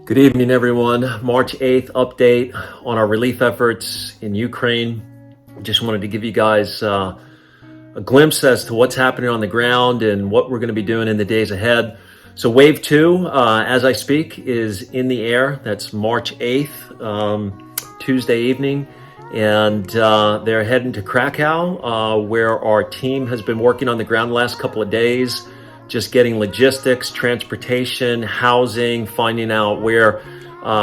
Good evening, everyone. March 8th update on our relief efforts in Ukraine. Just wanted to give you guys a glimpse as to what's happening on the ground and what we're going to be doing in the days ahead. So wave 2, as I speak, is in the air. That's March 8th, Tuesday evening. And they're heading to Krakow, where our team has been working on the ground the last couple of days, just getting logistics, transportation, housing, finding out where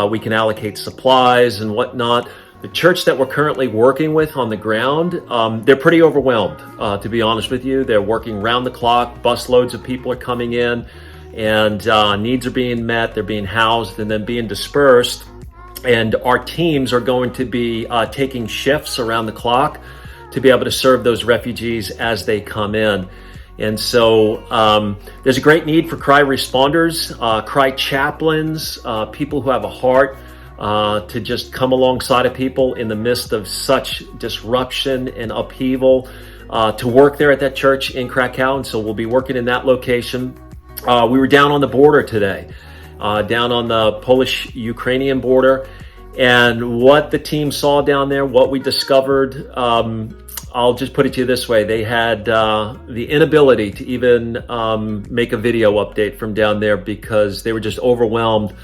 we can allocate supplies and whatnot. The church that we're currently working with on the ground, they're pretty overwhelmed, to be honest with you. They're working round the clock. Busloads of people are coming in, and needs are being met. They're being housed and then being dispersed. And our teams are going to be taking shifts around the clock to be able to serve those refugees as they come in. And so there's a great need for cry responders, cry chaplains, people who have a heart to just come alongside of people in the midst of such disruption and upheaval, to work there at that church in Krakow. And so we'll be working in that location. We were down on the border today, down on the Polish-Ukrainian border. And what the team saw down there, what we discovered, I'll just put it to you this way. They had the inability to even make a video update from down there because they were just overwhelmed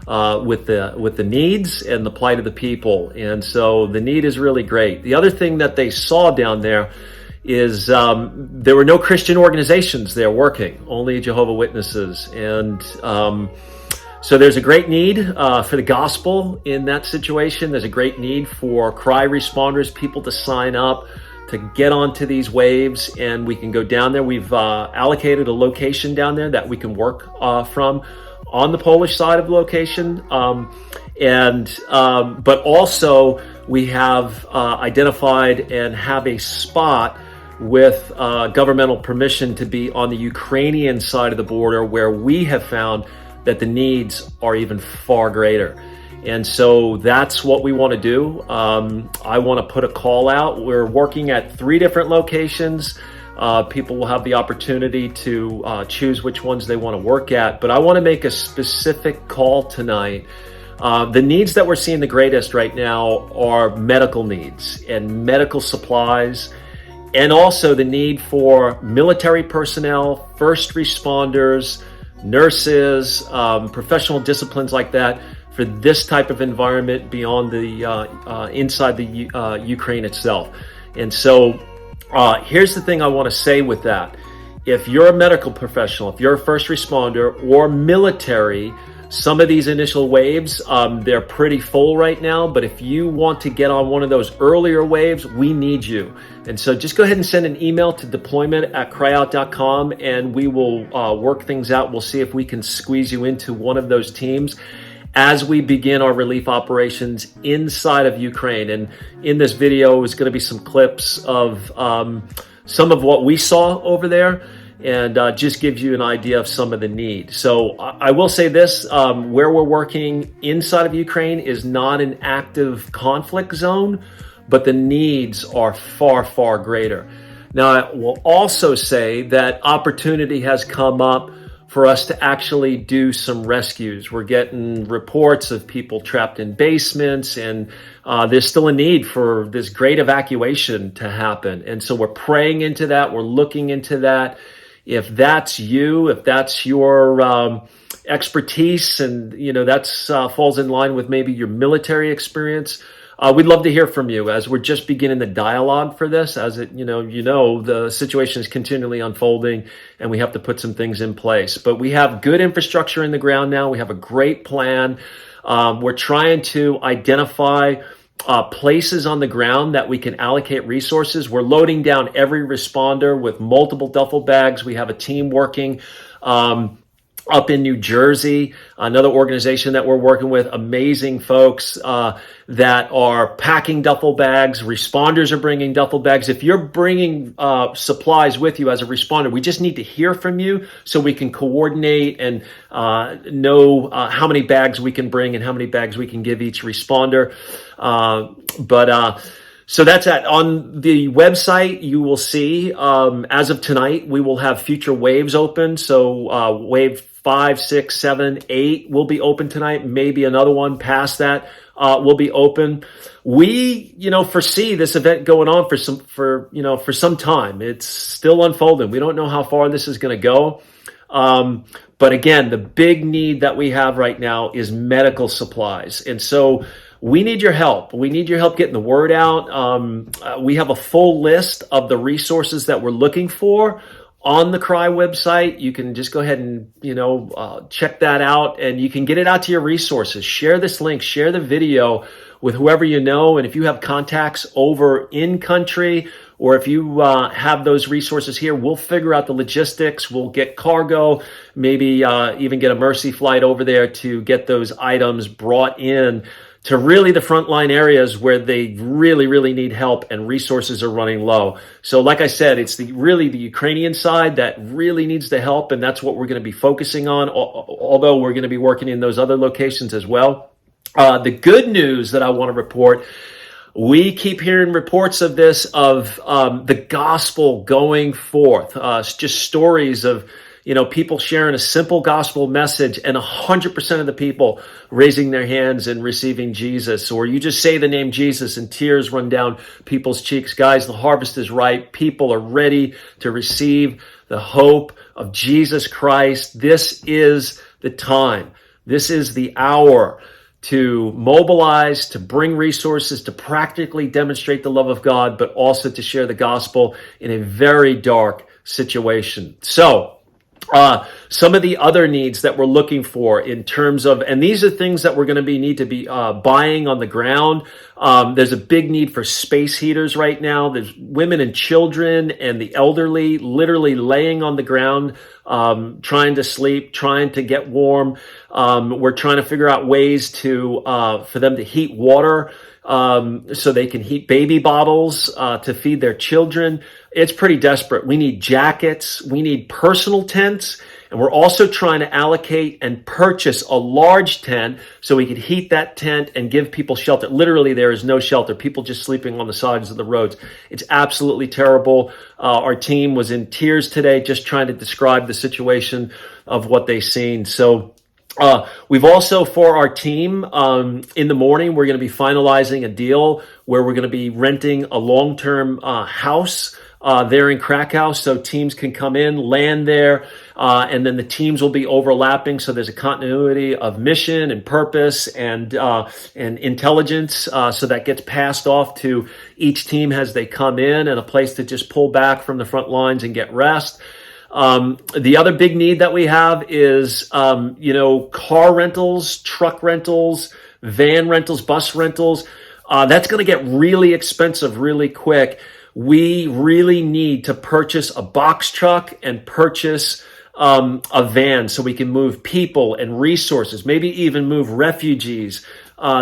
with the needs and the plight of the people. And so the need is really great. The other thing that they saw down there is there were no Christian organizations there working, only Jehovah's Witnesses. And so there's a great need for the gospel in that situation. There's a great need for cry responders, people to sign up, to get onto these waves, and we can go down there. We've allocated a location down there that we can work from on the Polish side of the location. But also we have identified and have a spot with governmental permission to be on the Ukrainian side of the border, where we have found that the needs are even far greater. And so that's what we want to do. I want to put a call out. We're working at 3 different locations. People will have the opportunity to choose which ones they want to work at. But I want to make a specific call tonight. The needs that we're seeing the greatest right now are medical needs and medical supplies, and also the need for military personnel, first responders, nurses, professional disciplines like that, for this type of environment beyond the inside the Ukraine itself. And so here's the thing I want to say with that. If you're a medical professional, if you're a first responder or military, some of these initial waves, they're pretty full right now, but if you want to get on one of those earlier waves, we need you. And so just go ahead and send an email to deployment@cryout.com, and we will work things out. We'll see if we can squeeze you into one of those teams as we begin our relief operations inside of Ukraine. And in this video is going to be some clips of some of what we saw over there, and just gives you an idea of some of the need. So I will say this, where we're working inside of Ukraine is not an active conflict zone, but the needs are far, far greater. Now, I will also say that opportunity has come up for us to actually do some rescues. We're getting reports of people trapped in basements, and there's still a need for this great evacuation to happen. And so we're praying into that. We're looking into that. If that's you, if that's your expertise, and that's falls in line with maybe your military experience, we'd love to hear from you as we're just beginning the dialogue for this. As it, the situation is continually unfolding, and we have to put some things in place. But we have good infrastructure in the ground now. We have a great plan. We're trying to identify places on the ground that we can allocate resources. We're loading down every responder with multiple duffel bags. We have a team working up in New Jersey, another organization that we're working with, amazing folks that are packing duffel bags. Responders are bringing duffel bags. If you're bringing supplies with you as a responder, we just need to hear from you so we can coordinate and know how many bags we can bring and how many bags we can give each responder. So that's it. On the website, you will see, as of tonight, we will have future waves open. So wave 5, 6, 7, 8 will be open tonight. Maybe another one past that will be open. We, foresee this event going on for some time. It's still unfolding. We don't know how far this is going to go. But again, the big need that we have right now is medical supplies. And so we need your help. We need your help getting the word out. We have a full list of the resources that we're looking for on the CRY website. You can just go ahead and, check that out, and you can get it out to your resources. Share this link, share the video with whoever you know. And if you have contacts over in country, or if you have those resources here, we'll figure out the logistics. We'll get cargo, maybe even get a Mercy flight over there to get those items brought in to really the frontline areas where they really, really need help and resources are running low. So like I said, it's really the Ukrainian side that really needs the help, and that's what we're going to be focusing on, although we're going to be working in those other locations as well. The good news that I want to report, we keep hearing reports of this, of the gospel going forth, just stories of people sharing a simple gospel message and 100% of the people raising their hands and receiving Jesus. Or you just say the name Jesus and tears run down people's cheeks. Guys, the harvest is ripe. People are ready to receive the hope of Jesus Christ. This is the time. This is the hour to mobilize, to bring resources, to practically demonstrate the love of God, but also to share the gospel in a very dark situation. So, some of the other needs that we're looking for in terms of, and these are things that we're going to need to be buying on the ground. There's a big need for space heaters right now. There's women and children and the elderly literally laying on the ground, trying to sleep, trying to get warm. We're trying to figure out ways for them to heat water, so they can heat baby bottles, to feed their children. It's pretty desperate. We need jackets. We need personal tents. And we're also trying to allocate and purchase a large tent so we could heat that tent and give people shelter. Literally, there is no shelter. People just sleeping on the sides of the roads. It's absolutely terrible. Our team was in tears today just trying to describe the situation of what they've seen. So we've also, for our team, in the morning, we're going to be finalizing a deal where we're going to be renting a long-term house there in Krakow, so teams can come in, land there, and then the teams will be overlapping. So there's a continuity of mission and purpose and intelligence. So that gets passed off to each team as they come in, and a place to just pull back from the front lines and get rest. The other big need that we have is, car rentals, truck rentals, van rentals, bus rentals. That's going to get really expensive really quick. We really need to purchase a box truck and purchase a van so we can move people and resources, maybe even move refugees.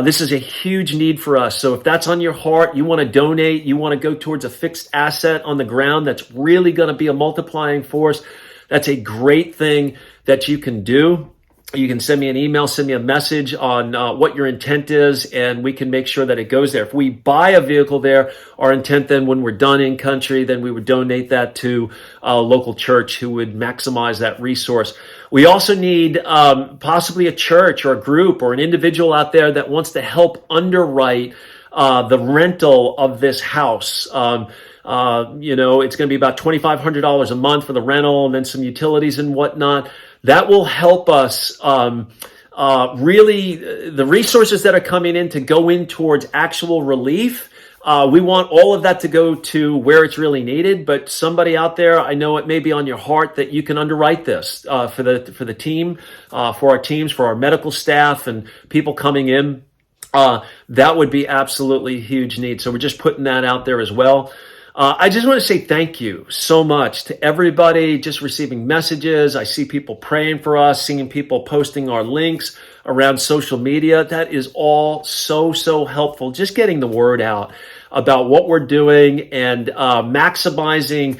This is a huge need for us. So if that's on your heart, you want to donate, you want to go towards a fixed asset on the ground that's really going to be a multiplying force, that's a great thing that you can do. You can send me an email, send me a message on what your intent is, and we can make sure that it goes there. If we buy a vehicle there, our intent then when we're done in country, then we would donate that to a local church who would maximize that resource. We also need possibly a church or a group or an individual out there that wants to help underwrite the rental of this house. It's going to be about $2,500 a month for the rental and then some utilities and whatnot. That will help us really, the resources that are coming in to go in towards actual relief. We want all of that to go to where it's really needed, but somebody out there, I know it may be on your heart that you can underwrite this for the team, for our teams, for our medical staff and people coming in. That would be absolutely huge need. So we're just putting that out there as well. I just want to say thank you so much to everybody just receiving messages. I see people praying for us, seeing people posting our links around social media. That is all so helpful. Just getting the word out about what we're doing and maximizing,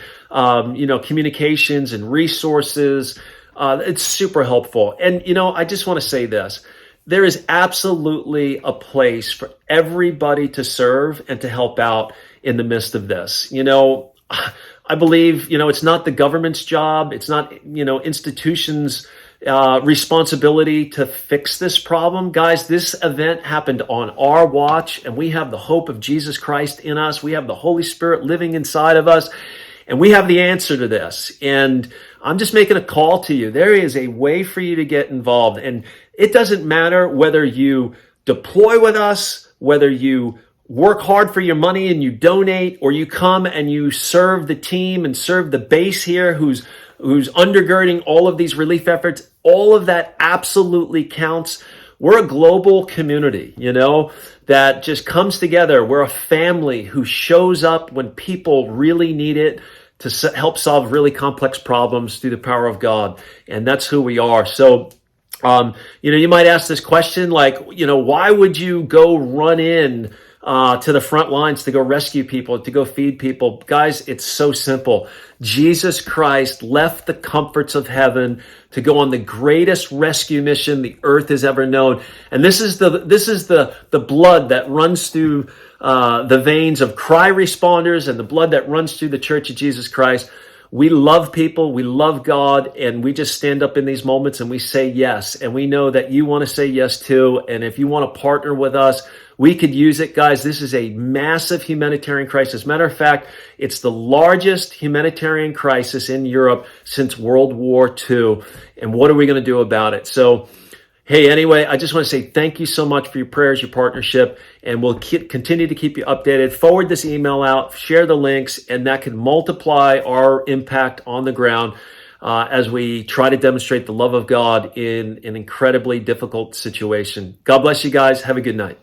communications and resources. It's super helpful. And, I just want to say this. There is absolutely a place for everybody to serve and to help out in the midst of this. I believe, it's not the government's job. It's not, institutions' responsibility to fix this problem. Guys, this event happened on our watch, and we have the hope of Jesus Christ in us. We have the Holy Spirit living inside of us, and we have the answer to this. And I'm just making a call to you. There is a way for you to get involved, and it doesn't matter whether you deploy with us, whether you work hard for your money and you donate, or you come and you serve the team and serve the base here who's undergirding all of these relief efforts. All of that absolutely counts. We're a global community, that just comes together. We're a family who shows up when people really need it to help solve really complex problems through the power of God. And that's who we are. So, you might ask this question, like, why would you go run in to the front lines to go rescue people, to go feed people? Guys, it's so simple. Jesus Christ left the comforts of heaven to go on the greatest rescue mission the earth has ever known. And this is the blood that runs through the veins of cry responders and the blood that runs through the Church of Jesus Christ. We love people, we love God, and we just stand up in these moments and we say yes. And we know that you want to say yes too. And if you want to partner with us, we could use it. Guys, this is a massive humanitarian crisis. Matter of fact, it's the largest humanitarian crisis in Europe since World War II. And what are we going to do about it? So, hey, anyway, I just want to say thank you so much for your prayers, your partnership, and we'll continue to keep you updated. Forward this email out, share the links, and that can multiply our impact on the ground as we try to demonstrate the love of God in an incredibly difficult situation. God bless you guys. Have a good night.